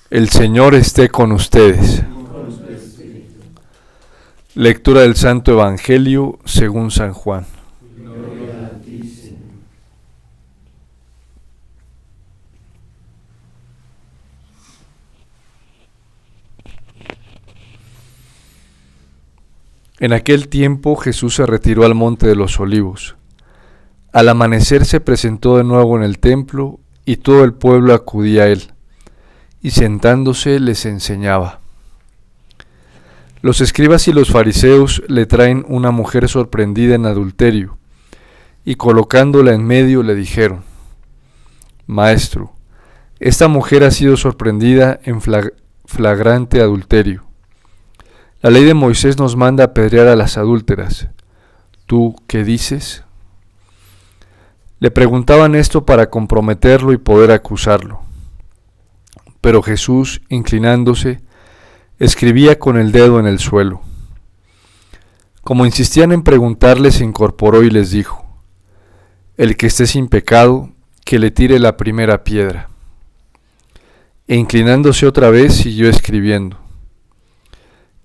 El Señor esté con ustedes. Lectura del Santo Evangelio según San Juan. En aquel tiempo Jesús se retiró al monte de los Olivos. Al amanecer se presentó de nuevo en el templo y todo el pueblo acudía a él, y sentándose les enseñaba. Los escribas y los fariseos le traen una mujer sorprendida en adulterio, y colocándola en medio le dijeron: Maestro, esta mujer ha sido sorprendida en flagrante adulterio. La ley de Moisés nos manda apedrear a las adúlteras. ¿Tú qué dices? Le preguntaban esto para comprometerlo y poder acusarlo. Pero Jesús, inclinándose, escribía con el dedo en el suelo. Como insistían en preguntarle, se incorporó y les dijo: El que esté sin pecado, que le tire la primera piedra. E inclinándose otra vez, siguió escribiendo.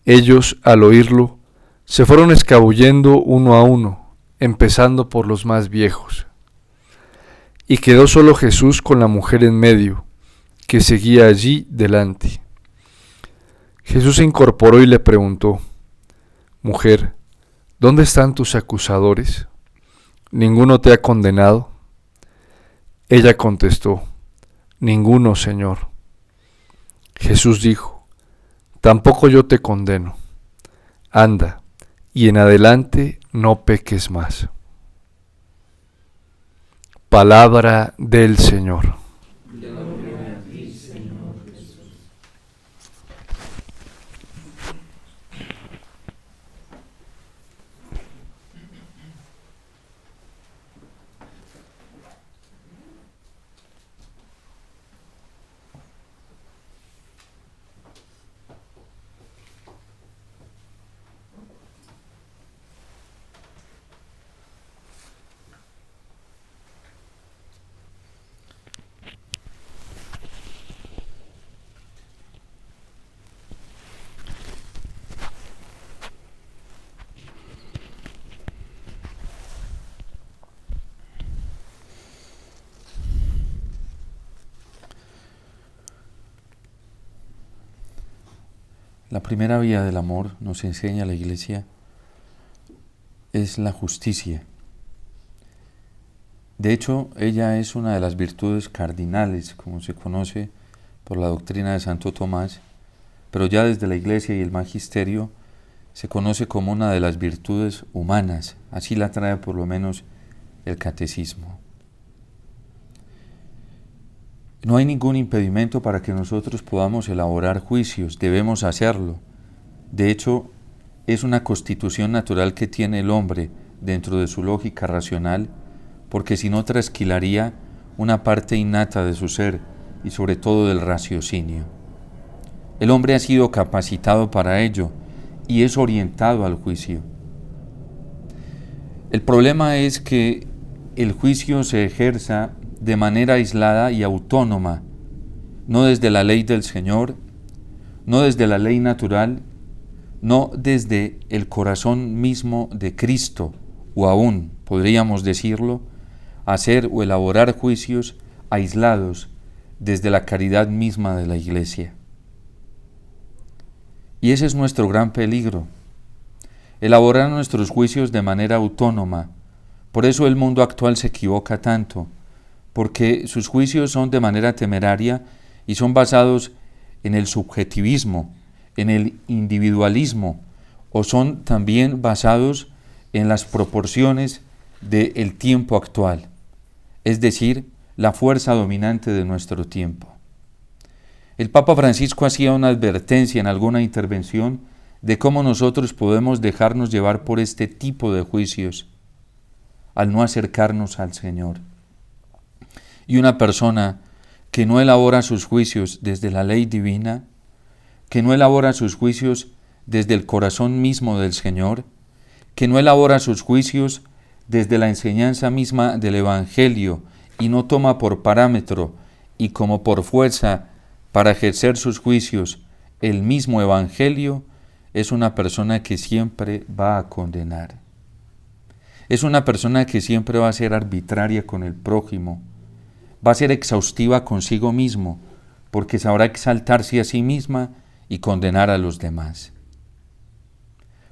Ellos, al oírlo, se fueron escabullendo uno a uno, empezando por los más viejos. Y quedó solo Jesús con la mujer en medio, que seguía allí delante. Jesús se incorporó y le preguntó: Mujer, ¿dónde están tus acusadores? ¿Ninguno te ha condenado? Ella contestó: Ninguno, Señor. Jesús dijo: Tampoco yo te condeno. Anda, y en adelante no peques más. Palabra del Señor. Gloria a ti, Señor Jesús. La primera vía del amor, nos enseña la Iglesia, es la justicia. De hecho, ella es una de las virtudes cardinales, como se conoce por la doctrina de Santo Tomás, pero ya desde la Iglesia y el Magisterio se conoce como una de las virtudes humanas, así la trae por lo menos el Catecismo. No hay ningún impedimento para que nosotros podamos elaborar juicios, debemos hacerlo. De hecho, es una constitución natural que tiene el hombre dentro de su lógica racional, porque si no trasquilaría una parte innata de su ser y sobre todo del raciocinio. El hombre ha sido capacitado para ello y es orientado al juicio. El problema es que el juicio se ejerza de manera aislada y autónoma, no desde la ley del Señor, no desde la ley natural, no desde el corazón mismo de Cristo, o aún, podríamos decirlo, hacer o elaborar juicios aislados desde la caridad misma de la Iglesia. Y ese es nuestro gran peligro, elaborar nuestros juicios de manera autónoma. Por eso el mundo actual se equivoca tanto, porque sus juicios son de manera temeraria y son basados en el subjetivismo, en el individualismo, o son también basados en las proporciones del tiempo actual, es decir, la fuerza dominante de nuestro tiempo. El Papa Francisco hacía una advertencia en alguna intervención de cómo nosotros podemos dejarnos llevar por este tipo de juicios al no acercarnos al Señor. Y una persona que no elabora sus juicios desde la ley divina, que no elabora sus juicios desde el corazón mismo del Señor, que no elabora sus juicios desde la enseñanza misma del Evangelio y no toma por parámetro y como por fuerza para ejercer sus juicios el mismo evangelio, es una persona que siempre va a condenar. Es una persona que siempre va a ser arbitraria con el prójimo, va a ser exhaustiva consigo mismo, porque sabrá exaltarse a sí misma y condenar a los demás.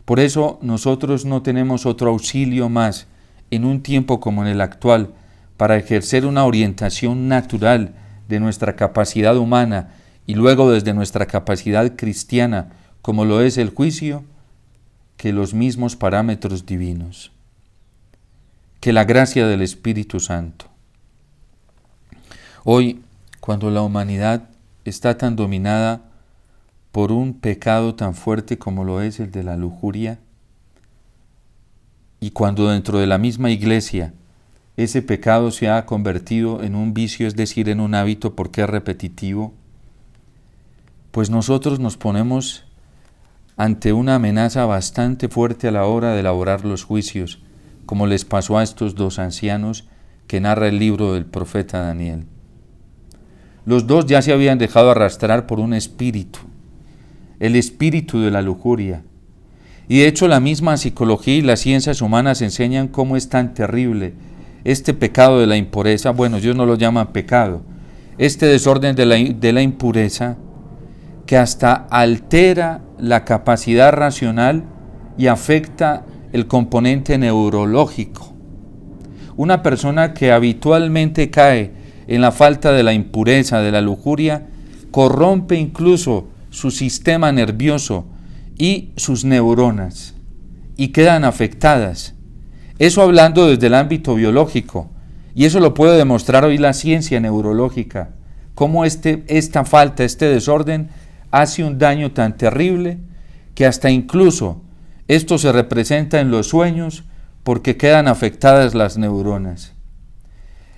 Por eso nosotros no tenemos otro auxilio más en un tiempo como en el actual para ejercer una orientación natural de nuestra capacidad humana y luego desde nuestra capacidad cristiana, como lo es el juicio, que los mismos parámetros divinos. Que la gracia del Espíritu Santo. Hoy, cuando la humanidad está tan dominada por un pecado tan fuerte como lo es el de la lujuria, y cuando dentro de la misma iglesia ese pecado se ha convertido en un vicio, es decir, en un hábito porque es repetitivo, pues nosotros nos ponemos ante una amenaza bastante fuerte a la hora de elaborar los juicios, como les pasó a estos dos ancianos que narra el libro del profeta Daniel. Los dos ya se habían dejado arrastrar por un espíritu, el espíritu de la lujuria. Y de hecho la misma psicología y las ciencias humanas enseñan cómo es tan terrible este pecado de la impureza. Bueno, ellos no lo llaman pecado, este desorden de la impureza que hasta altera la capacidad racional y afecta el componente neurológico. Una persona que habitualmente cae en la falta de la impureza, de la lujuria, corrompe incluso su sistema nervioso y sus neuronas, y quedan afectadas. Eso hablando desde el ámbito biológico, y eso lo puede demostrar hoy la ciencia neurológica, cómo esta falta, este desorden, hace un daño tan terrible que hasta incluso esto se representa en los sueños porque quedan afectadas las neuronas.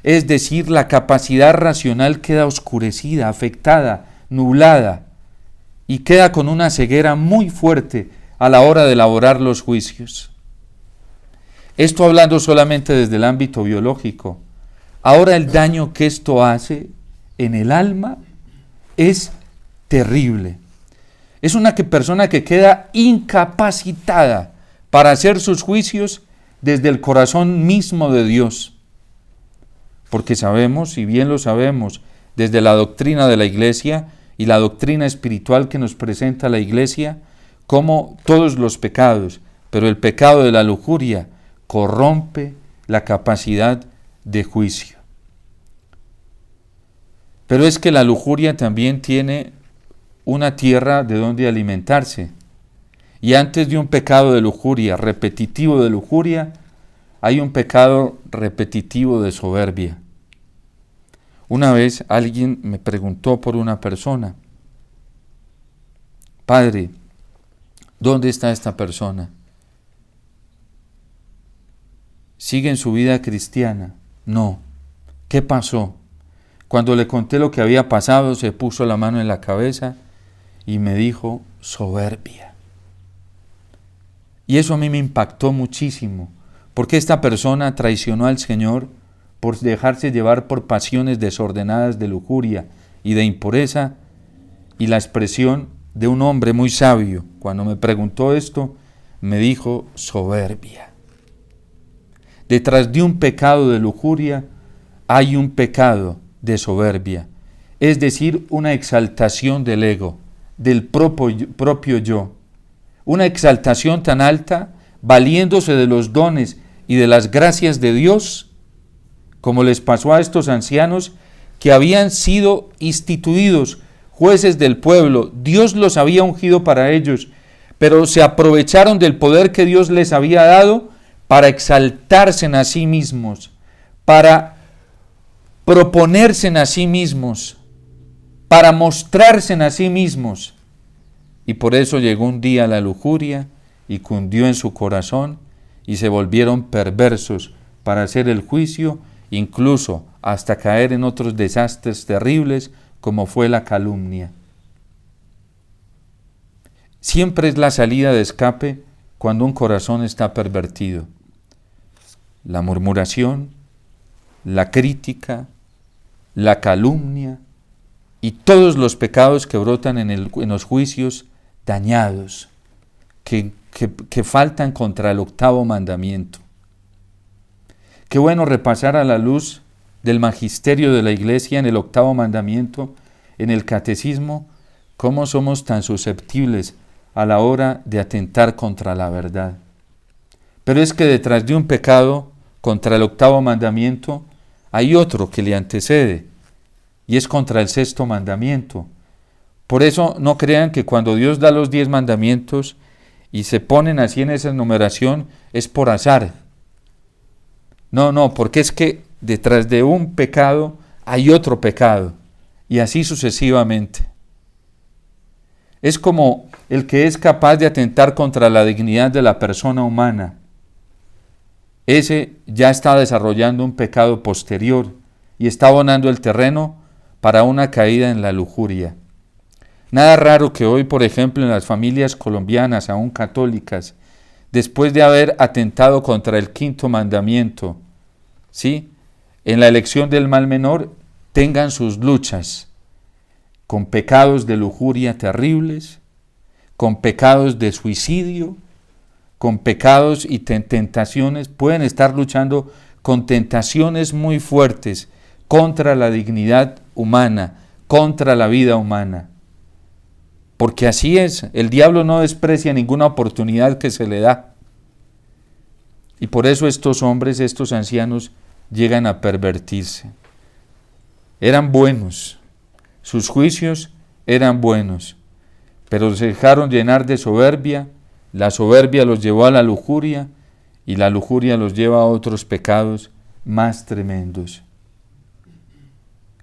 Es decir, la capacidad racional queda oscurecida, afectada, nublada, y queda con una ceguera muy fuerte a la hora de elaborar los juicios. Esto hablando solamente desde el ámbito biológico. Ahora el daño que esto hace en el alma es terrible. Es una persona que queda incapacitada para hacer sus juicios desde el corazón mismo de Dios. Porque sabemos, y bien lo sabemos, desde la doctrina de la Iglesia y la doctrina espiritual que nos presenta la Iglesia, como todos los pecados, pero el pecado de la lujuria corrompe la capacidad de juicio. Pero es que la lujuria también tiene una tierra de donde alimentarse. Y antes de un pecado de lujuria, repetitivo de lujuria, hay un pecado repetitivo de soberbia. Una vez alguien me preguntó por una persona: Padre, ¿dónde está esta persona? ¿Sigue en su vida cristiana? No. ¿Qué pasó? Cuando le conté lo que había pasado, se puso la mano en la cabeza y me dijo: soberbia. Y eso a mí me impactó muchísimo, porque esta persona traicionó al Señor por dejarse llevar por pasiones desordenadas de lujuria y de impureza, y la expresión de un hombre muy sabio, cuando me preguntó esto, me dijo: soberbia. Detrás de un pecado de lujuria hay un pecado de soberbia, es decir, una exaltación del ego, del propio yo, una exaltación tan alta, valiéndose de los dones y de las gracias de Dios, como les pasó a estos ancianos que habían sido instituidos jueces del pueblo. Dios los había ungido para ellos, pero se aprovecharon del poder que Dios les había dado para exaltarse a sí mismos, para proponerse a sí mismos, para mostrarse a sí mismos. Y por eso llegó un día la lujuria y cundió en su corazón y se volvieron perversos para hacer el juicio, incluso hasta caer en otros desastres terribles como fue la calumnia. Siempre es la salida de escape cuando un corazón está pervertido. La murmuración, la crítica, la calumnia, y todos los pecados que brotan en los juicios dañados, que faltan contra el 8º mandamiento. Qué bueno repasar a la luz del magisterio de la Iglesia en el 8º mandamiento, en el catecismo, cómo somos tan susceptibles a la hora de atentar contra la verdad. Pero es que detrás de un pecado contra el 8º mandamiento hay otro que le antecede, y es contra el 6º mandamiento. Por eso no crean que cuando Dios da los 10 mandamientos y se ponen así en esa enumeración es por azar. No, porque es que detrás de un pecado hay otro pecado, y así sucesivamente. Es como el que es capaz de atentar contra la dignidad de la persona humana. Ese ya está desarrollando un pecado posterior y está abonando el terreno para una caída en la lujuria. Nada raro que hoy, por ejemplo, en las familias colombianas, aún católicas, después de haber atentado contra el 5º mandamiento, ¿sí?, en la elección del mal menor, tengan sus luchas con pecados de lujuria terribles, con pecados de suicidio, con pecados y tentaciones, pueden estar luchando con tentaciones muy fuertes contra la dignidad humana, contra la vida humana. Porque así es, el diablo no desprecia ninguna oportunidad que se le da. Y por eso estos hombres, estos ancianos, llegan a pervertirse. Eran buenos, sus juicios eran buenos, pero se dejaron llenar de soberbia, la soberbia los llevó a la lujuria, y la lujuria los lleva a otros pecados más tremendos.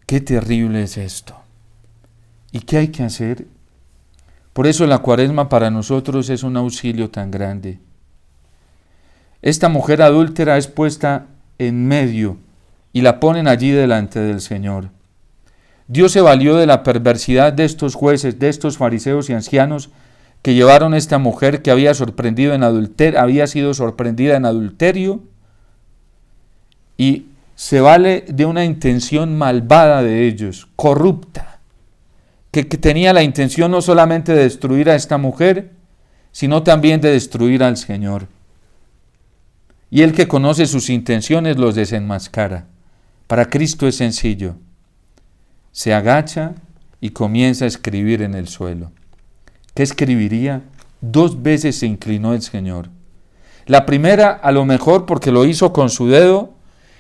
Qué terrible es esto. ¿Y qué hay que hacer? Por eso la Cuaresma para nosotros es un auxilio tan grande. Esta mujer adúltera es puesta en medio y la ponen allí delante del Señor. Dios se valió de la perversidad de estos jueces, de estos fariseos y ancianos que llevaron a esta mujer que había sido sorprendida en adulterio, y se vale de una intención malvada de ellos, corrupta, que tenía la intención no solamente de destruir a esta mujer, sino también de destruir al Señor. Y el que conoce sus intenciones los desenmascara. Para Cristo es sencillo. Se agacha y comienza a escribir en el suelo. ¿Qué escribiría? 2 veces se inclinó el Señor. La primera, a lo mejor porque lo hizo con su dedo,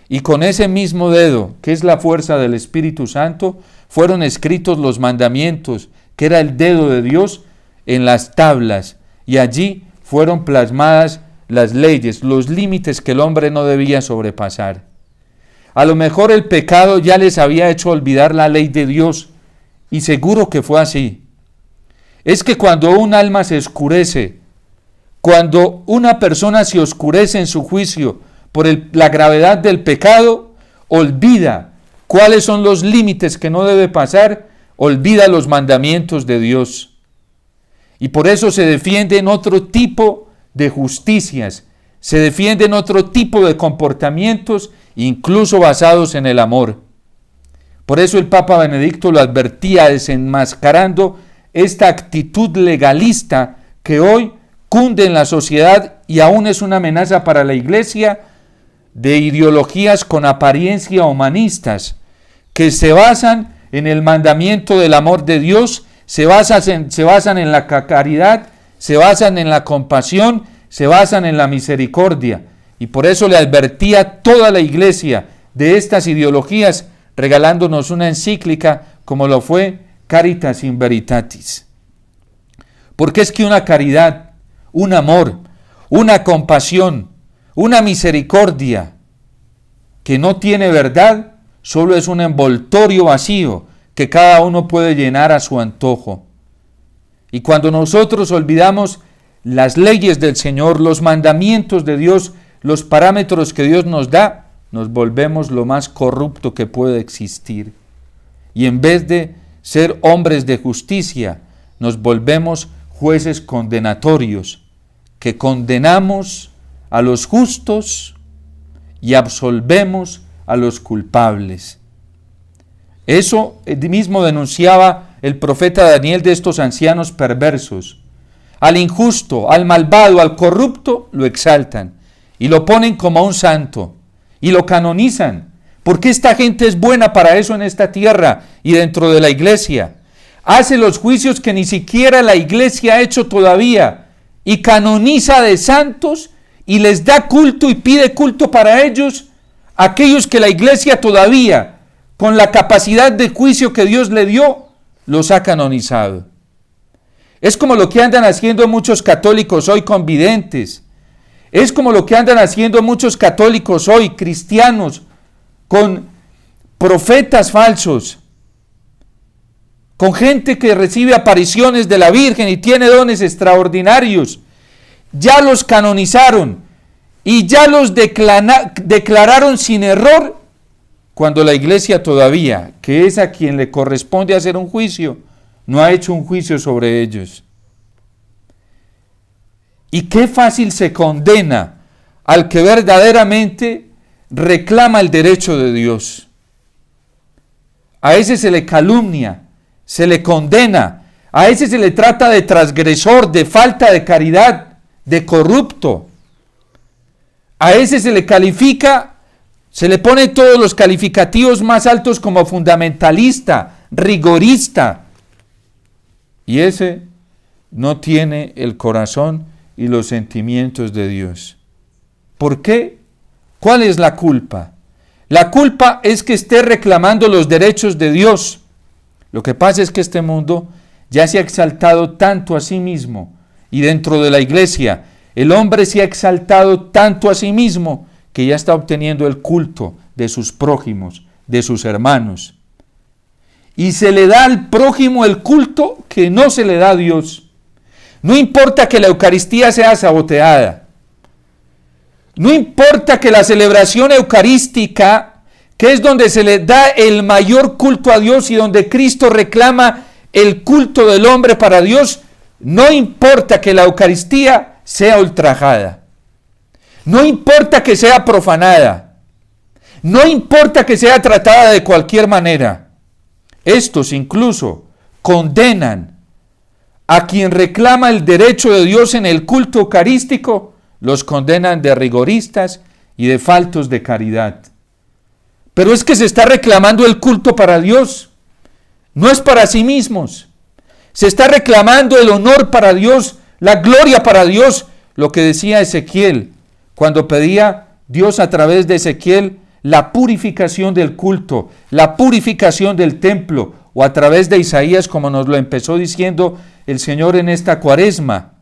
y con ese mismo dedo, que es la fuerza del Espíritu Santo, fueron escritos los mandamientos, que era el dedo de Dios, en las tablas, y allí fueron plasmadas las leyes, los límites que el hombre no debía sobrepasar. A lo mejor el pecado ya les había hecho olvidar la ley de Dios, y seguro que fue así. Es que cuando un alma se oscurece, cuando una persona se oscurece en su juicio por la gravedad del pecado, olvida cuáles son los límites que no debe pasar, olvida los mandamientos de Dios. Y por eso se defienden otro tipo de justicias, se defienden otro tipo de comportamientos, incluso basados en el amor. Por eso el Papa Benedicto lo advertía, desenmascarando esta actitud legalista que hoy cunde en la sociedad y aún es una amenaza para la Iglesia, de ideologías con apariencia humanistas, que se basan en el mandamiento del amor de Dios, se basan en la caridad, se basan en la compasión, se basan en la misericordia. Y por eso le advertía toda la Iglesia de estas ideologías, regalándonos una encíclica como lo fue Caritas in Veritatis. Porque es que una caridad, un amor, una compasión, una misericordia que no tiene verdad, solo es un envoltorio vacío que cada uno puede llenar a su antojo. Y cuando nosotros olvidamos las leyes del Señor, los mandamientos de Dios, los parámetros que Dios nos da, nos volvemos lo más corrupto que puede existir. Y en vez de ser hombres de justicia, nos volvemos jueces condenatorios, que condenamos a los justos y absolvemos a los culpables. Eso mismo denunciaba el profeta Daniel de estos ancianos perversos. Al injusto, al malvado, al corrupto, lo exaltan y lo ponen como a un santo y lo canonizan. Porque esta gente es buena para eso en esta tierra y dentro de la iglesia. Hace los juicios que ni siquiera la iglesia ha hecho todavía y canoniza de santos y les da culto y pide culto para ellos, aquellos que la iglesia todavía, con la capacidad de juicio que Dios le dio, los ha canonizado. Es como lo que andan haciendo muchos católicos hoy con videntes. Es como lo que andan haciendo muchos católicos hoy, cristianos, con profetas falsos, con gente que recibe apariciones de la Virgen y tiene dones extraordinarios. Ya los canonizaron y ya los declararon sin error, cuando la iglesia todavía, que es a quien le corresponde hacer un juicio, no ha hecho un juicio sobre ellos. Y qué fácil se condena al que verdaderamente reclama el derecho de Dios. A ese se le calumnia, se le condena, a ese se le trata de transgresor, de falta de caridad, de corrupto. A ese se le califica, se le pone todos los calificativos más altos como fundamentalista, rigorista. Y ese no tiene el corazón y los sentimientos de Dios. ¿Por qué? ¿Cuál es la culpa? La culpa es que esté reclamando los derechos de Dios. Lo que pasa es que este mundo ya se ha exaltado tanto a sí mismo, y dentro de la iglesia el hombre se ha exaltado tanto a sí mismo que ya está obteniendo el culto de sus prójimos, de sus hermanos. Y se le da al prójimo el culto que no se le da a Dios. No importa que la Eucaristía sea saboteada. No importa que la celebración eucarística, que es donde se le da el mayor culto a Dios y donde Cristo reclama el culto del hombre para Dios, no importa que la Eucaristía sea ultrajada. No importa que sea profanada. No importa que sea tratada de cualquier manera. Estos incluso condenan a quien reclama el derecho de Dios en el culto eucarístico, los condenan de rigoristas y de faltos de caridad. Pero es que se está reclamando el culto para Dios, no es para sí mismos. Se está reclamando el honor para Dios, la gloria para Dios, lo que decía Ezequiel, cuando pedía Dios a través de Ezequiel la purificación del culto, la purificación del templo, o a través de Isaías, como nos lo empezó diciendo el Señor en esta cuaresma,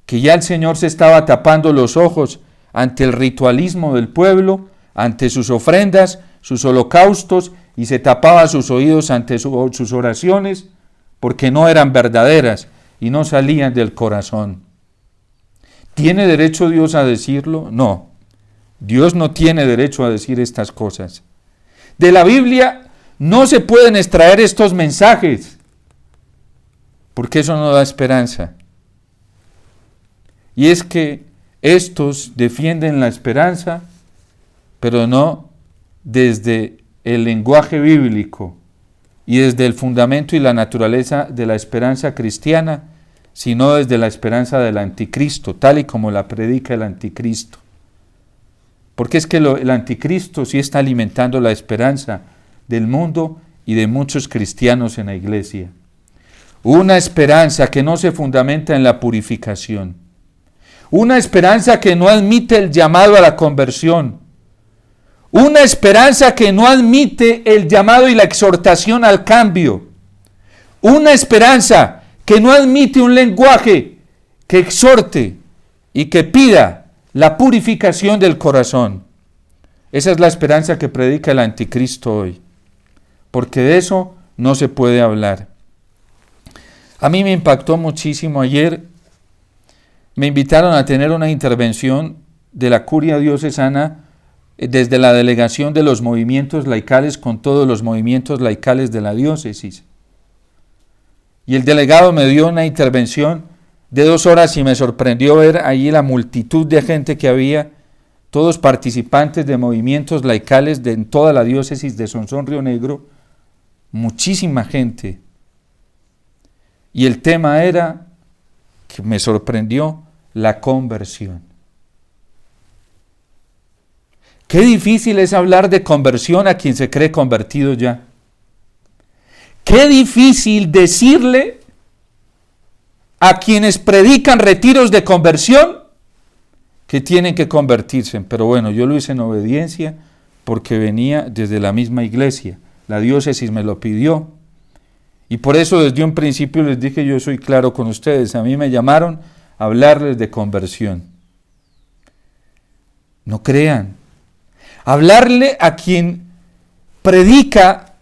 que ya el Señor se estaba tapando los ojos ante el ritualismo del pueblo, ante sus ofrendas, sus holocaustos, y se tapaba sus oídos ante sus oraciones, porque no eran verdaderas y no salían del corazón. ¿Tiene derecho Dios a decirlo? No. Dios no tiene derecho a decir estas cosas. De la Biblia no se pueden extraer estos mensajes, porque eso no da esperanza. Y es que estos defienden la esperanza, pero no desde el lenguaje bíblico y desde el fundamento y la naturaleza de la esperanza cristiana, sino desde la esperanza del anticristo, tal y como la predica el anticristo. Porque es que el anticristo sí está alimentando la esperanza del mundo y de muchos cristianos en la iglesia. Una esperanza que no se fundamenta en la purificación. Una esperanza que no admite el llamado a la conversión. Una esperanza que no admite el llamado y la exhortación al cambio. Una esperanza que no admite un lenguaje que exhorte y que pida la purificación del corazón. Esa es la esperanza que predica el anticristo hoy, porque de eso no se puede hablar. A mí me impactó muchísimo ayer, me invitaron a tener una intervención de la curia diocesana desde la delegación de los movimientos laicales con todos los movimientos laicales de la diócesis. Y el delegado me dio una intervención de 2 horas y me sorprendió ver allí la multitud de gente que había todos participantes de movimientos laicales en toda la diócesis de Sonsón Río Negro, muchísima gente. Y el tema era, que me sorprendió, la conversión. Qué difícil es hablar de conversión a quien se cree convertido ya. Qué difícil decirle a quienes predican retiros de conversión que tienen que convertirse. Pero bueno, yo lo hice en obediencia porque venía desde la misma iglesia. La diócesis me lo pidió. Y por eso desde un principio les dije, yo soy claro con ustedes. A mí me llamaron a hablarles de conversión. No crean. Hablarle a quien predica,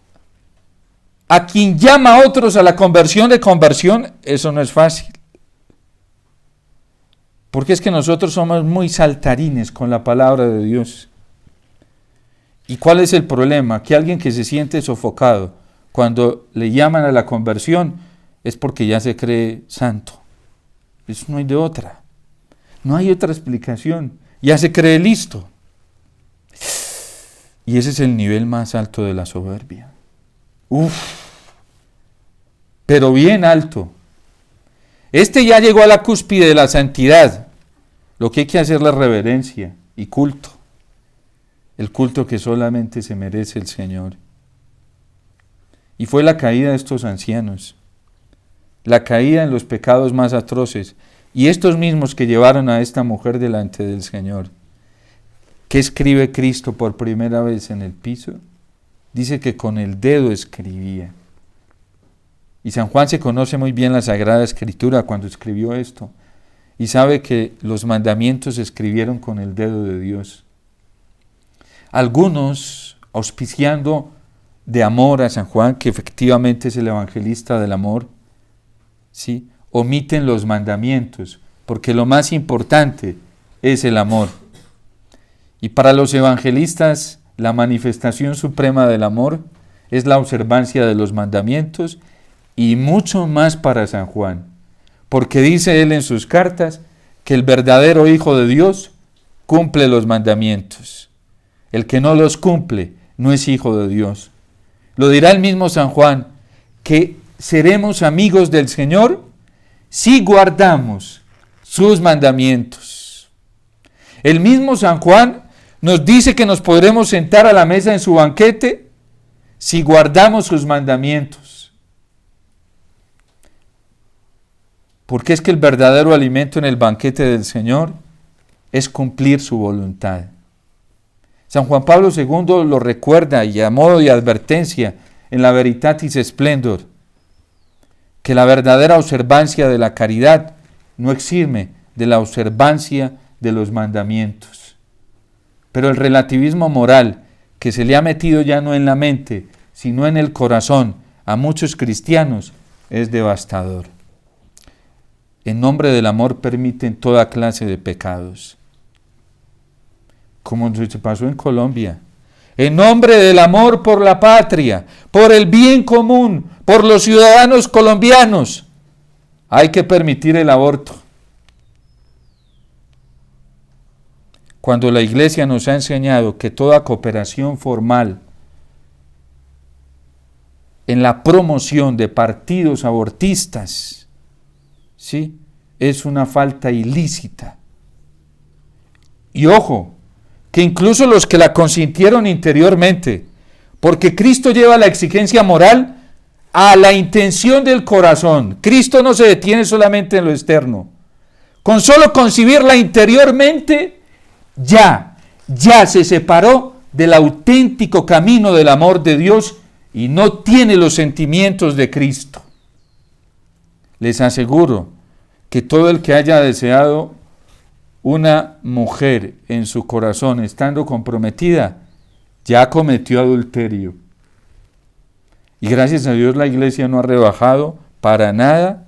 a quien llama a otros a la conversión de conversión, eso no es fácil. Porque es que nosotros somos muy saltarines con la palabra de Dios. ¿Y cuál es el problema? Que alguien que se siente sofocado cuando le llaman a la conversión es porque ya se cree santo. Eso no hay de otra. No hay otra explicación. Ya se cree listo. Y ese es el nivel más alto de la soberbia. Pero bien alto. Este ya llegó a la cúspide de la santidad. Lo que hay que hacer es la reverencia y culto. El culto que solamente se merece el Señor. Y fue la caída de estos ancianos. La caída en los pecados más atroces. Y estos mismos que llevaron a esta mujer delante del Señor. ¿Qué escribe Cristo por primera vez en el piso? Dice que con el dedo escribía. Y San Juan se conoce muy bien la Sagrada Escritura cuando escribió esto. Y sabe que los mandamientos se escribieron con el dedo de Dios. Algunos, auspiciando de amor a San Juan, que efectivamente es el evangelista del amor, ¿sí?, omiten los mandamientos, porque lo más importante es el amor. Y para los evangelistas, la manifestación suprema del amor es la observancia de los mandamientos, y mucho más para San Juan, porque dice él en sus cartas que el verdadero Hijo de Dios cumple los mandamientos. El que no los cumple no es hijo de Dios. Lo dirá el mismo San Juan, que seremos amigos del Señor si guardamos sus mandamientos. El mismo San Juan nos dice que nos podremos sentar a la mesa en su banquete si guardamos sus mandamientos. Porque es que el verdadero alimento en el banquete del Señor es cumplir su voluntad. San Juan Pablo II lo recuerda, y a modo de advertencia en la Veritatis Splendor, que la verdadera observancia de la caridad no exime de la observancia de los mandamientos. Pero el relativismo moral que se le ha metido ya no en la mente, sino en el corazón a muchos cristianos es devastador. En nombre del amor permiten toda clase de pecados, como se pasó en Colombia. En nombre del amor por la patria, por el bien común, por los ciudadanos colombianos, hay que permitir el aborto. Cuando la Iglesia nos ha enseñado que toda cooperación formal en la promoción de partidos abortistas, ¿sí?, es una falta ilícita. Y ojo, que incluso los que la consintieron interiormente, porque Cristo lleva la exigencia moral a la intención del corazón. Cristo no se detiene solamente en lo externo. Con solo concibirla interiormente, ya se separó del auténtico camino del amor de Dios y no tiene los sentimientos de Cristo. Les aseguro que todo el que haya deseado una mujer en su corazón estando comprometida, ya cometió adulterio. Y gracias a Dios la Iglesia no ha rebajado para nada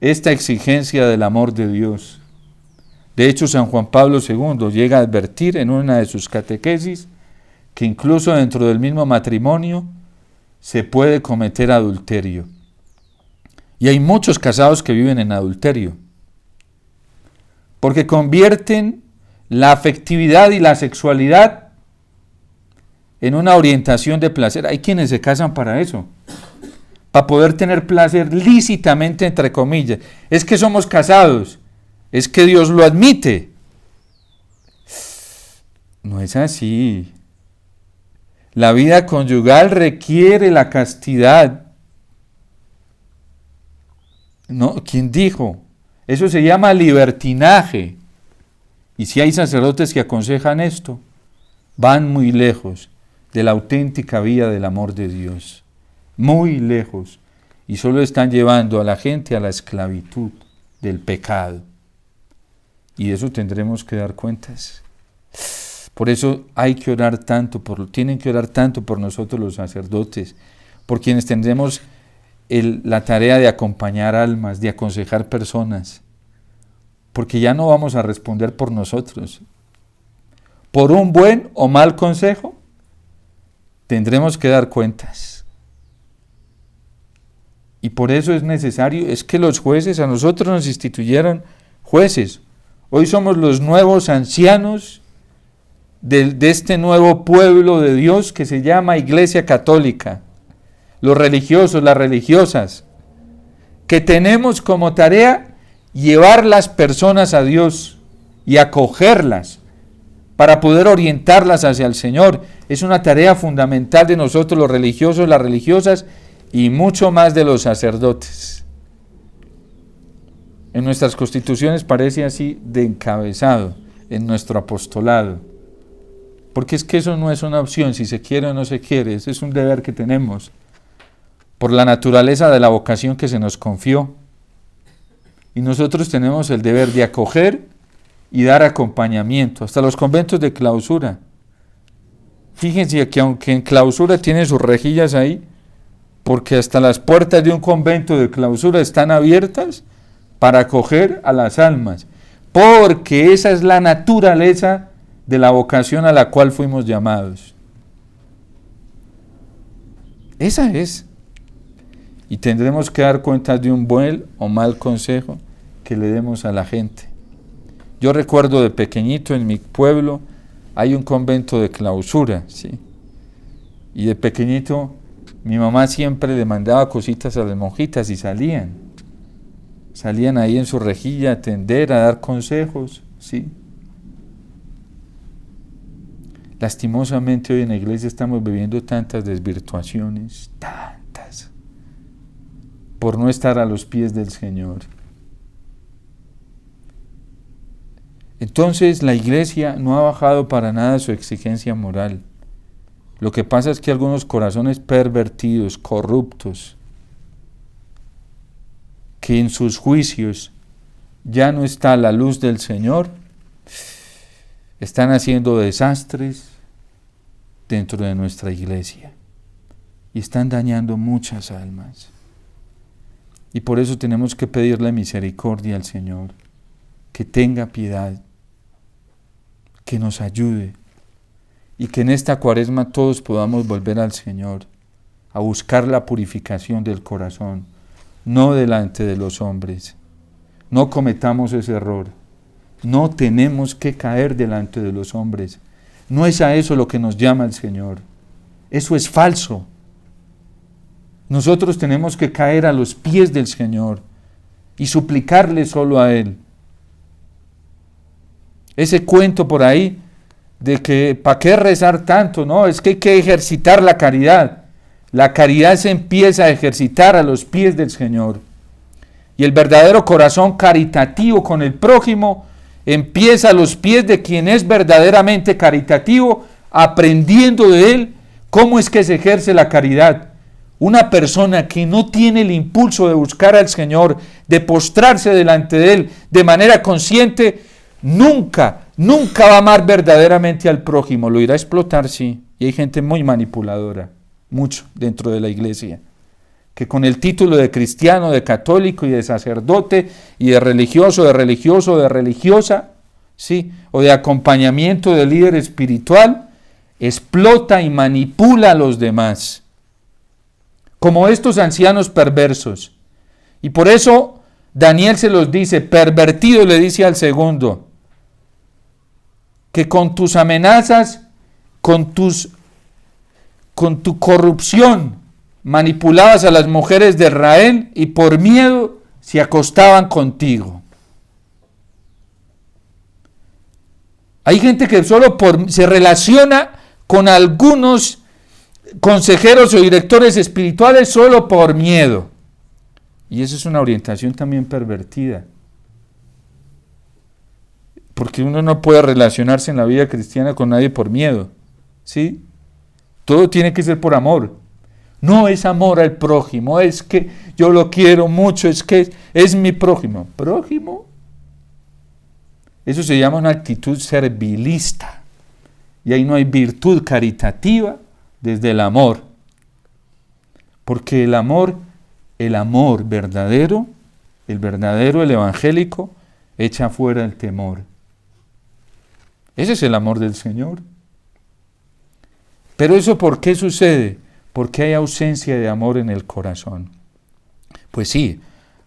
esta exigencia del amor de Dios. De hecho, San Juan Pablo II llega a advertir en una de sus catequesis que incluso dentro del mismo matrimonio se puede cometer adulterio. Y hay muchos casados que viven en adulterio, porque convierten la afectividad y la sexualidad en una orientación de placer. Hay quienes se casan para eso, para poder tener placer lícitamente, entre comillas. Es que somos casados, es que Dios lo admite. No es así. La vida conyugal requiere la castidad. No, ¿quién dijo? Eso se llama libertinaje. Y si hay sacerdotes que aconsejan esto, van muy lejos de la auténtica vía del amor de Dios. Muy lejos. Y solo están llevando a la gente a la esclavitud del pecado. Y de eso tendremos que dar cuentas. Por eso hay que orar tanto, tienen que orar tanto por nosotros los sacerdotes, por quienes tendremos la tarea de acompañar almas, de aconsejar personas, porque ya no vamos a responder por nosotros. Por un buen o mal consejo, tendremos que dar cuentas. Y por eso es necesario, es que los jueces, a nosotros nos instituyeron jueces. Hoy somos los nuevos ancianos de este nuevo pueblo de Dios que se llama Iglesia Católica. Los religiosos, las religiosas, que tenemos como tarea llevar las personas a Dios y acogerlas para poder orientarlas hacia el Señor. Es una tarea fundamental de nosotros los religiosos, las religiosas y mucho más de los sacerdotes. En nuestras constituciones parece así de encabezado, en nuestro apostolado. Porque es que eso no es una opción, si se quiere o no se quiere, ese es un deber que tenemos, por la naturaleza de la vocación que se nos confió. Y nosotros tenemos el deber de acoger y dar acompañamiento, hasta los conventos de clausura. Fíjense que aunque en clausura tienen sus rejillas ahí, porque hasta las puertas de un convento de clausura están abiertas para acoger a las almas, porque esa es la naturaleza de la vocación a la cual fuimos llamados. Esa es. Y tendremos que dar cuenta de un buen o mal consejo que le demos a la gente. Yo recuerdo de pequeñito en mi pueblo hay un convento de clausura, ¿sí? Y de pequeñito mi mamá siempre le mandaba cositas a las monjitas y salían ahí en su rejilla a atender, a dar consejos, ¿sí? Lastimosamente hoy en la iglesia estamos viviendo tantas desvirtuaciones, tantas, por no estar a los pies del Señor. Entonces la iglesia no ha bajado para nada su exigencia moral. Lo que pasa es que algunos corazones pervertidos, corruptos, que en sus juicios ya no está la luz del Señor, están haciendo desastres dentro de nuestra iglesia y están dañando muchas almas. Y por eso tenemos que pedirle misericordia al Señor, que tenga piedad, que nos ayude y que en esta Cuaresma todos podamos volver al Señor a buscar la purificación del corazón, no delante de los hombres. No cometamos ese error. No tenemos que caer delante de los hombres. No es a eso lo que nos llama el Señor. Eso es falso. Nosotros tenemos que caer a los pies del Señor y suplicarle solo a Él. Ese cuento por ahí de que ¿para qué rezar tanto? No, es que hay que ejercitar la caridad. La caridad se empieza a ejercitar a los pies del Señor. Y el verdadero corazón caritativo con el prójimo empieza a los pies de quien es verdaderamente caritativo, aprendiendo de él cómo es que se ejerce la caridad. Una persona que no tiene el impulso de buscar al Señor, de postrarse delante de Él de manera consciente, nunca va a amar verdaderamente al prójimo. Lo irá a explotar, sí. Y hay gente muy manipuladora, mucho dentro de la iglesia, que con el título de cristiano, de católico y de sacerdote y de religioso, de religiosa, ¿sí? O de acompañamiento de líder espiritual, explota y manipula a los demás, como estos ancianos perversos. Y por eso Daniel se los dice, pervertido le dice al segundo, que con tus amenazas, con tu corrupción, manipulabas a las mujeres de Israel y por miedo se acostaban contigo. Hay gente que solo se relaciona con algunos consejeros o directores espirituales solo por miedo. Y eso es una orientación también pervertida. Porque uno no puede relacionarse en la vida cristiana con nadie por miedo. ¿Sí? Todo tiene que ser por amor. No es amor al prójimo, es que yo lo quiero mucho, es que es mi prójimo. ¿Prójimo? Eso se llama una actitud servilista. Y ahí no hay virtud caritativa desde el amor. Porque el amor verdadero, el evangélico, echa fuera el temor. Ese es el amor del Señor. Pero eso, ¿por qué sucede? Porque hay ausencia de amor en el corazón. Pues sí,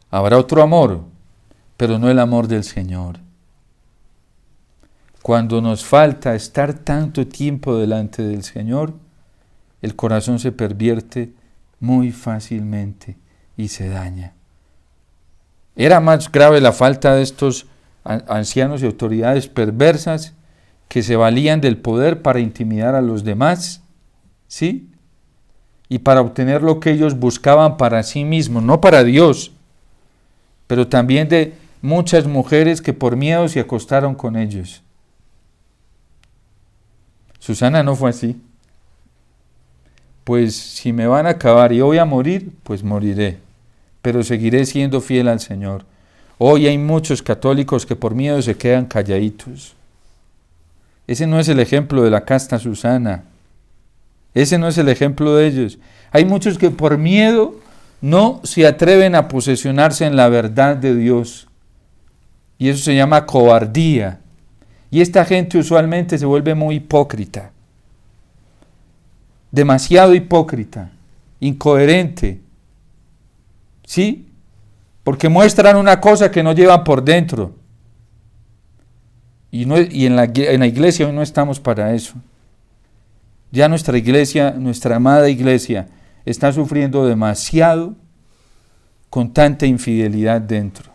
habrá otro amor, pero no el amor del Señor. Cuando nos falta estar tanto tiempo delante del Señor, el corazón se pervierte muy fácilmente y se daña. Era más grave la falta de estos ancianos y autoridades perversas que se valían del poder para intimidar a los demás, ¿sí? Y para obtener lo que ellos buscaban para sí mismos, no para Dios, pero también de muchas mujeres que por miedo se acostaron con ellos. Susana no fue así. Pues si me van a acabar y voy a morir, pues moriré, pero seguiré siendo fiel al Señor. Hoy hay muchos católicos que por miedo se quedan calladitos. Ese no es el ejemplo de la casta Susana. Ese no es el ejemplo de ellos. Hay muchos que por miedo no se atreven a posesionarse en la verdad de Dios. Y eso se llama cobardía. Y esta gente usualmente se vuelve muy hipócrita. Demasiado hipócrita, incoherente. ¿Sí? Porque muestran una cosa que no llevan por dentro. Y en la iglesia hoy no estamos para eso. Ya nuestra iglesia, nuestra amada iglesia, está sufriendo demasiado con tanta infidelidad dentro.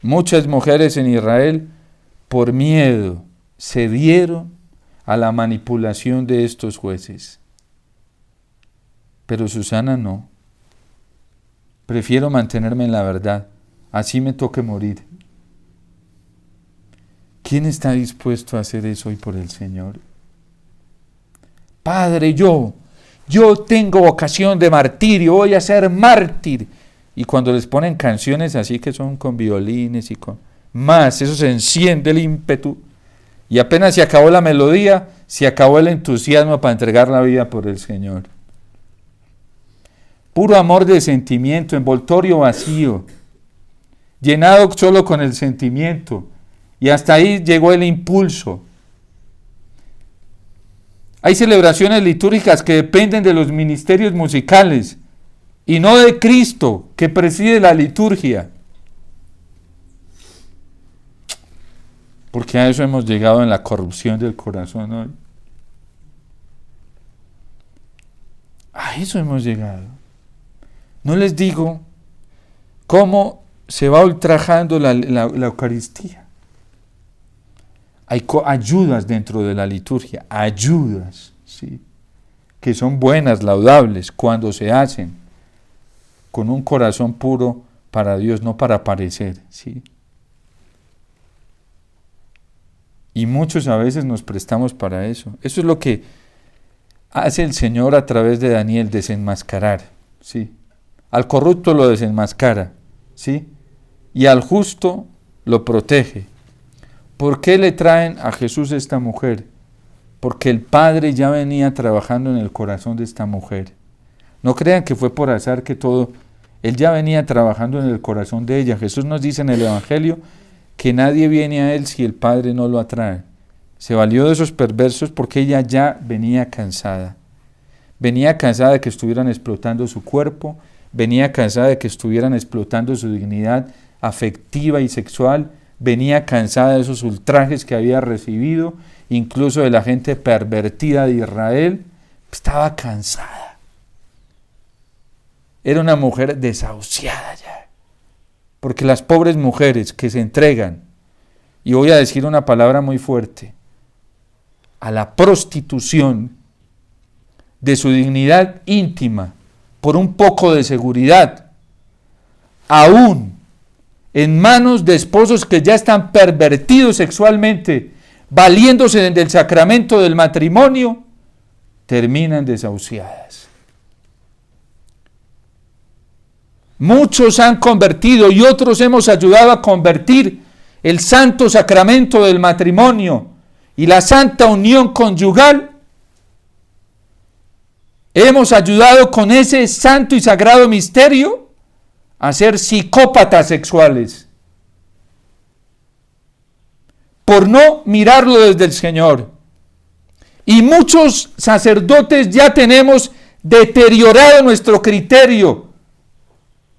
Muchas mujeres en Israel, por miedo, cedieron a la manipulación de estos jueces. Pero Susana no. Prefiero mantenerme en la verdad, así me toque morir. ¿Quién está dispuesto a hacer eso hoy por el Señor? Padre, yo tengo vocación de martirio, voy a ser mártir. Y cuando les ponen canciones así que son con violines y con más, eso se enciende el ímpetu. Y apenas se acabó la melodía, se acabó el entusiasmo para entregar la vida por el Señor. Puro amor de sentimiento, envoltorio vacío, llenado solo con el sentimiento. Y hasta ahí llegó el impulso. Hay celebraciones litúrgicas que dependen de los ministerios musicales y no de Cristo, que preside la liturgia. Porque a eso hemos llegado en la corrupción del corazón hoy. A eso hemos llegado. No les digo cómo se va ultrajando la Eucaristía. Hay ayudas dentro de la liturgia, ayudas, ¿sí? Que son buenas, laudables, cuando se hacen con un corazón puro para Dios, no para parecer, ¿sí? Y muchos a veces nos prestamos para eso. Eso es lo que hace el Señor a través de Daniel, desenmascarar, ¿sí? Al corrupto lo desenmascara, ¿sí? Y al justo lo protege. ¿Por qué le traen a Jesús esta mujer? Porque el Padre ya venía trabajando en el corazón de esta mujer. No crean que fue por azar que todo... Él ya venía trabajando en el corazón de ella. Jesús nos dice en el Evangelio que nadie viene a Él si el Padre no lo atrae. Se valió de esos perversos porque ella ya venía cansada. Venía cansada de que estuvieran explotando su cuerpo, venía cansada de que estuvieran explotando su dignidad afectiva y sexual, venía cansada de esos ultrajes que había recibido, incluso de la gente pervertida de Israel. Estaba cansada. Era una mujer desahuciada ya. Porque las pobres mujeres que se entregan, y voy a decir una palabra muy fuerte, a la prostitución de su dignidad íntima por un poco de seguridad, aún en manos de esposos que ya están pervertidos sexualmente, valiéndose del sacramento del matrimonio, terminan desahuciadas. Muchos han convertido y otros hemos ayudado a convertir el santo sacramento del matrimonio y la santa unión conyugal. Hemos ayudado con ese santo y sagrado misterio a ser psicópatas sexuales por no mirarlo desde el Señor. Y muchos sacerdotes ya tenemos deteriorado nuestro criterio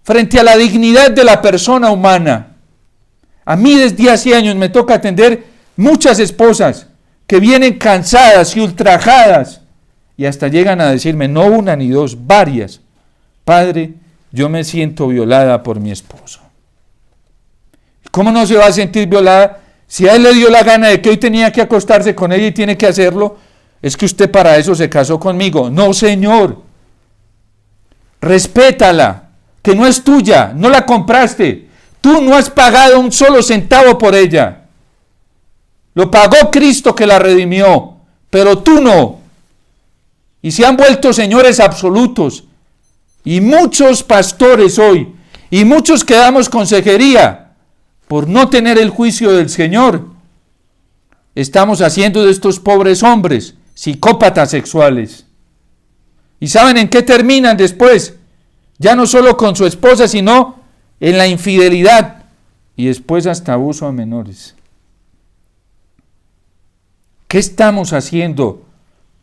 frente a la dignidad de la persona humana. A mí desde hace años me toca atender muchas esposas que vienen cansadas y ultrajadas y hasta llegan a decirme, no una ni dos, varias: padre, yo me siento violada por mi esposo. ¿Cómo no se va a sentir violada si a él le dio la gana de que hoy tenía que acostarse con ella y tiene que hacerlo? Es que usted para eso se casó conmigo. No, señor. Respétala, que no es tuya, no la compraste. Tú no has pagado un solo centavo por ella. Lo pagó Cristo que la redimió, pero tú no. Y se han vuelto señores absolutos. Y muchos pastores hoy, y muchos que damos consejería, por no tener el juicio del Señor, estamos haciendo de estos pobres hombres psicópatas sexuales. ¿Y saben en qué terminan después? Ya no solo con su esposa, sino en la infidelidad y después hasta abuso a menores. ¿Qué estamos haciendo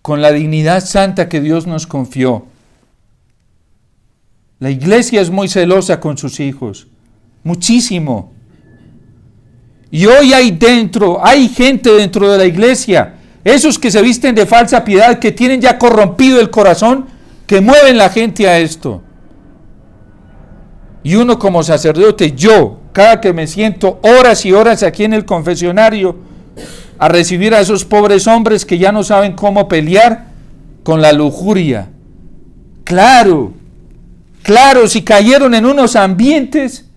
con la dignidad santa que Dios nos confió? La iglesia es muy celosa con sus hijos, muchísimo. Y hoy hay gente dentro de la iglesia, esos que se visten de falsa piedad, que tienen ya corrompido el corazón, que mueven la gente a esto. Y uno como sacerdote, yo, cada que me siento horas y horas aquí en el confesionario, a recibir a esos pobres hombres que ya no saben cómo pelear con la lujuria. Claro, si cayeron en unos ambientes,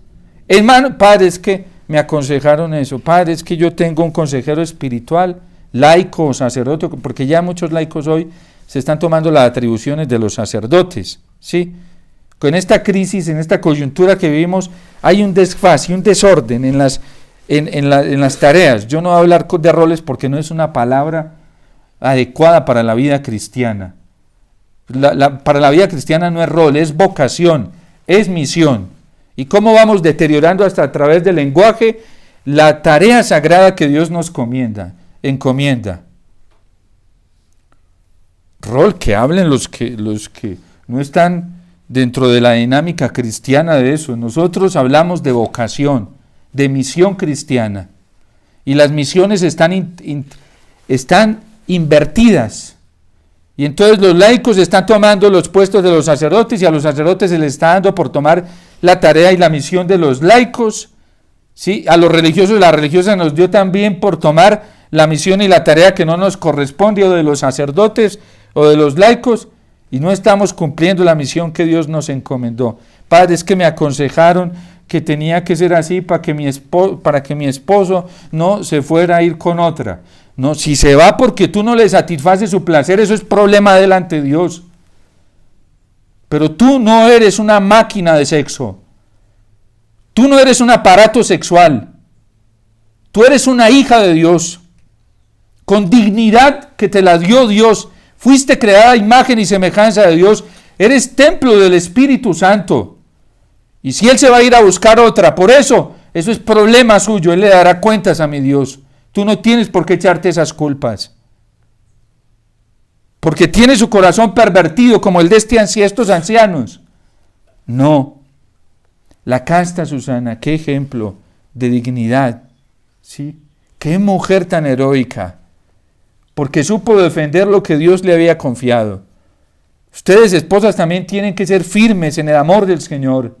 hermano, padre, es que me aconsejaron eso, padre, es que yo tengo un consejero espiritual, laico, sacerdote, porque ya muchos laicos hoy se están tomando las atribuciones de los sacerdotes, ¿sí? Con esta crisis, en esta coyuntura que vivimos, hay un desfase, un desorden en las tareas. Yo no voy a hablar de roles porque no es una palabra adecuada para la vida cristiana. Para la vida cristiana no es rol, es vocación, es misión. ¿Y cómo vamos deteriorando hasta a través del lenguaje la tarea sagrada que Dios nos encomienda? Rol, que hablen los que no están dentro de la dinámica cristiana de eso. Nosotros hablamos de vocación, de misión cristiana. Y las misiones están invertidas. Y entonces los laicos están tomando los puestos de los sacerdotes y a los sacerdotes se les está dando por tomar la tarea y la misión de los laicos. ¿Sí? A los religiosos, la religiosa nos dio también por tomar la misión y la tarea que no nos corresponde, o de los sacerdotes o de los laicos, y no estamos cumpliendo la misión que Dios nos encomendó. Padre, es que me aconsejaron que tenía que ser así para que mi esposo no se fuera a ir con otra. No, si se va porque tú no le satisfaces su placer, eso es problema delante de Dios. Pero tú no eres una máquina de sexo. Tú no eres un aparato sexual. Tú eres una hija de Dios, con dignidad que te la dio Dios. Fuiste creada a imagen y semejanza de Dios. Eres templo del Espíritu Santo. Y si Él se va a ir a buscar otra, por eso es problema suyo. Él le dará cuentas a mi Dios. Tú no tienes por qué echarte esas culpas. Porque tiene su corazón pervertido como el de estos ancianos. No. La casta Susana, qué ejemplo de dignidad, ¿Sí? ¡Qué mujer tan heroica! Porque supo defender lo que Dios le había confiado. Ustedes, esposas, también tienen que ser firmes en el amor del Señor.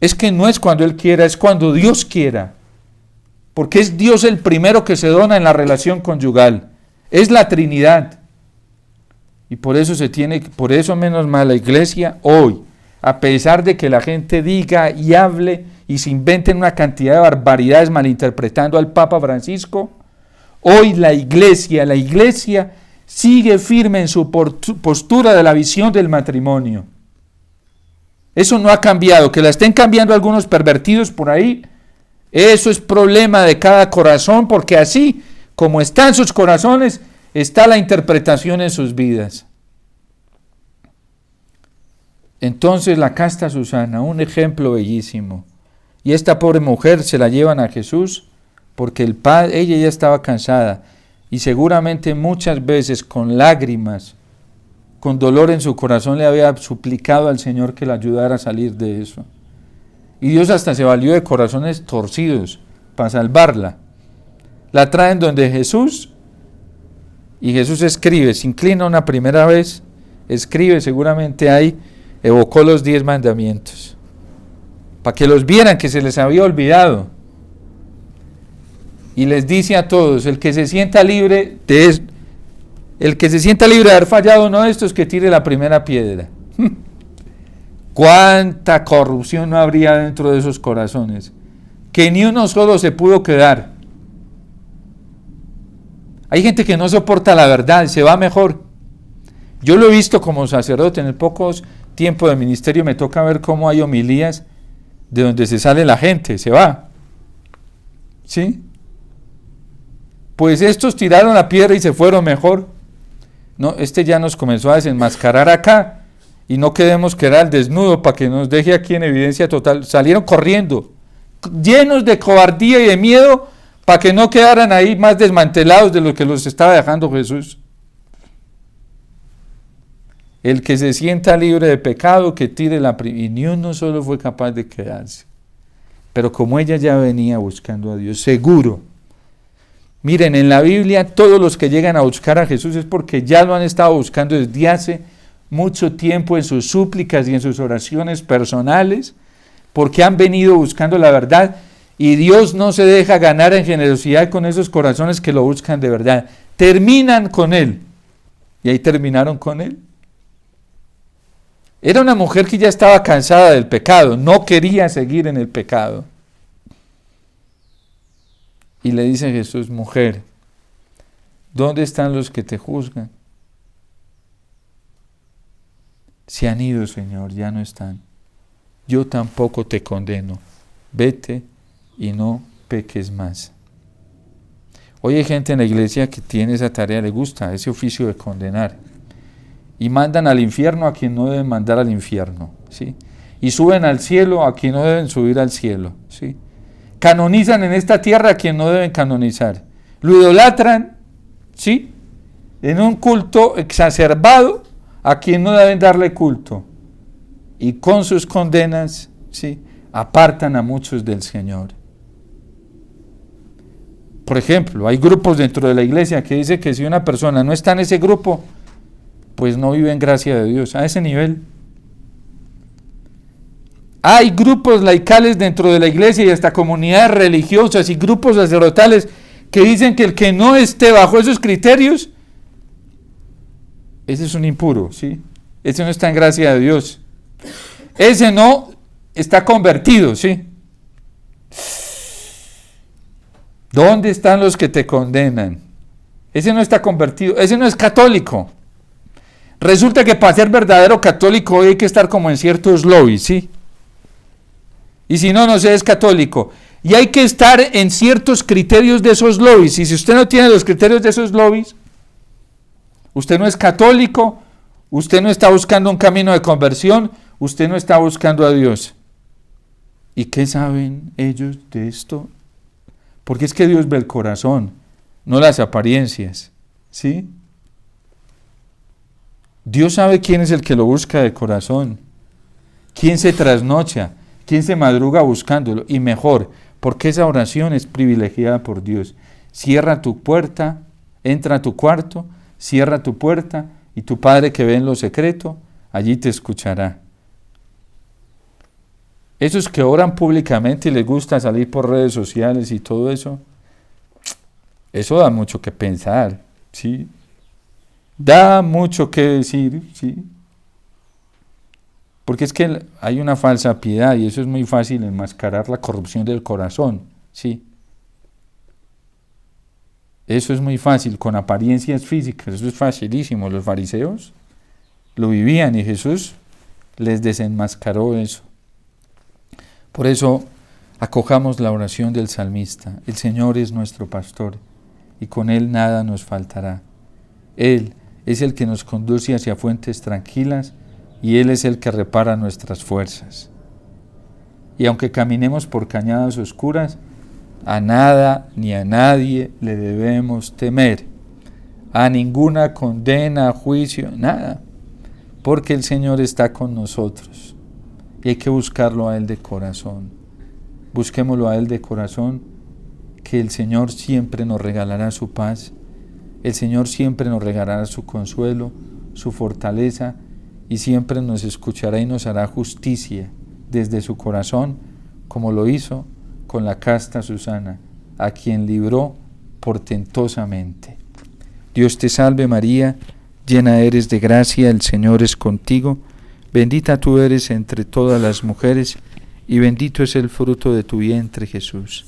Es que no es cuando Él quiera, es cuando Dios quiera. Porque es Dios el primero que se dona en la relación conyugal. Es la Trinidad. Y por eso menos mal la iglesia hoy, a pesar de que la gente diga y hable y se inventen una cantidad de barbaridades malinterpretando al Papa Francisco, hoy la iglesia sigue firme en su postura de la visión del matrimonio. Eso no ha cambiado. Que la estén cambiando algunos pervertidos por ahí, eso es problema de cada corazón, porque así como están sus corazones, está la interpretación en sus vidas. Entonces la casta Susana, un ejemplo bellísimo. Y esta pobre mujer se la llevan a Jesús porque ella ya estaba cansada y seguramente muchas veces con lágrimas, con dolor en su corazón le había suplicado al Señor que la ayudara a salir de eso. Y Dios hasta se valió de corazones torcidos para salvarla. La traen donde Jesús y Jesús escribe, se inclina una primera vez, escribe, seguramente ahí evocó los 10 mandamientos para que los vieran que se les había olvidado. Y les dice a todos, el que se sienta libre de haber fallado uno de estos, que tire la primera piedra. Cuánta corrupción no habría dentro de esos corazones, que ni uno solo se pudo quedar. Hay gente que no soporta la verdad, se va mejor. Yo lo he visto como sacerdote, en el poco tiempo de ministerio me toca ver cómo hay homilías de donde se sale la gente, se va. ¿Sí? Pues estos tiraron la piedra y se fueron mejor. No, ya nos comenzó a desenmascarar acá y no queremos quedar al desnudo para que nos deje aquí en evidencia total. Salieron corriendo, llenos de cobardía y de miedo, para que no quedaran ahí más desmantelados de lo que los estaba dejando Jesús. El que se sienta libre de pecado, que tire la primera. Y ni uno solo fue capaz de quedarse. Pero como ella ya venía buscando a Dios, seguro. Miren, en la Biblia todos los que llegan a buscar a Jesús es porque ya lo han estado buscando desde hace mucho tiempo en sus súplicas y en sus oraciones personales, porque han venido buscando la verdad, y Dios no se deja ganar en generosidad con esos corazones que lo buscan de verdad. Terminan con Él, y ahí terminaron con Él. Era una mujer que ya estaba cansada del pecado, no quería seguir en el pecado. Y le dice Jesús, mujer, ¿dónde están los que te juzgan? Se han ido, Señor, ya no están. Yo tampoco te condeno. Vete y no peques más. Hoy hay gente en la iglesia que tiene esa tarea, le gusta ese oficio de condenar. Y mandan al infierno a quien no deben mandar al infierno, ¿sí? Y suben al cielo a quien no deben subir al cielo, ¿sí? Canonizan en esta tierra a quien no deben canonizar. Lo idolatran, ¿sí? En un culto exacerbado a quien no deben darle culto. Y con sus condenas, ¿sí?, apartan a muchos del Señor. Por ejemplo, hay grupos dentro de la iglesia que dicen que si una persona no está en ese grupo, pues no vive en gracia de Dios, a ese nivel. Hay grupos laicales dentro de la iglesia y hasta comunidades religiosas y grupos sacerdotales que dicen que el que no esté bajo esos criterios, ese es un impuro, ¿sí? Ese no está en gracia de Dios. Ese no está convertido, ¿sí? ¿Dónde están los que te condenan? Ese no está convertido, ese no es católico. Resulta que para ser verdadero católico hoy hay que estar como en ciertos lobbies, ¿sí? Y si no, no se es católico. Y hay que estar en ciertos criterios de esos lobbies. Y si usted no tiene los criterios de esos lobbies, usted no es católico, usted no está buscando un camino de conversión, usted no está buscando a Dios. ¿Y qué saben ellos de esto? Porque es que Dios ve el corazón, no las apariencias, ¿sí? Dios sabe quién es el que lo busca de corazón, quién se trasnocha, ¿Quién se madruga buscándolo? Y mejor, porque esa oración es privilegiada por Dios. Cierra tu puerta, entra a tu cuarto, cierra tu puerta y tu Padre que ve en lo secreto, allí te escuchará. Esos que oran públicamente y les gusta salir por redes sociales y todo eso, eso da mucho que pensar, ¿sí? Da mucho que decir, ¿sí? Porque es que hay una falsa piedad y eso es muy fácil enmascarar la corrupción del corazón, ¿sí? Eso es muy fácil, con apariencias físicas, eso es facilísimo. Los fariseos lo vivían y Jesús les desenmascaró eso. Por eso, acojamos la oración del salmista. El Señor es nuestro pastor y con Él nada nos faltará. Él es el que nos conduce hacia fuentes tranquilas y Él es el que repara nuestras fuerzas. Y aunque caminemos por cañadas oscuras, a nada ni a nadie le debemos temer, a ninguna condena, juicio, nada, porque el Señor está con nosotros y hay que buscarlo a Él de corazón. Busquémoslo a Él de corazón, que el Señor siempre nos regalará su paz, el Señor siempre nos regalará su consuelo, su fortaleza y siempre nos escuchará y nos hará justicia desde su corazón, como lo hizo con la casta Susana, a quien libró portentosamente. Dios te salve María, llena eres de gracia, el Señor es contigo, bendita tú eres entre todas las mujeres, y bendito es el fruto de tu vientre, Jesús.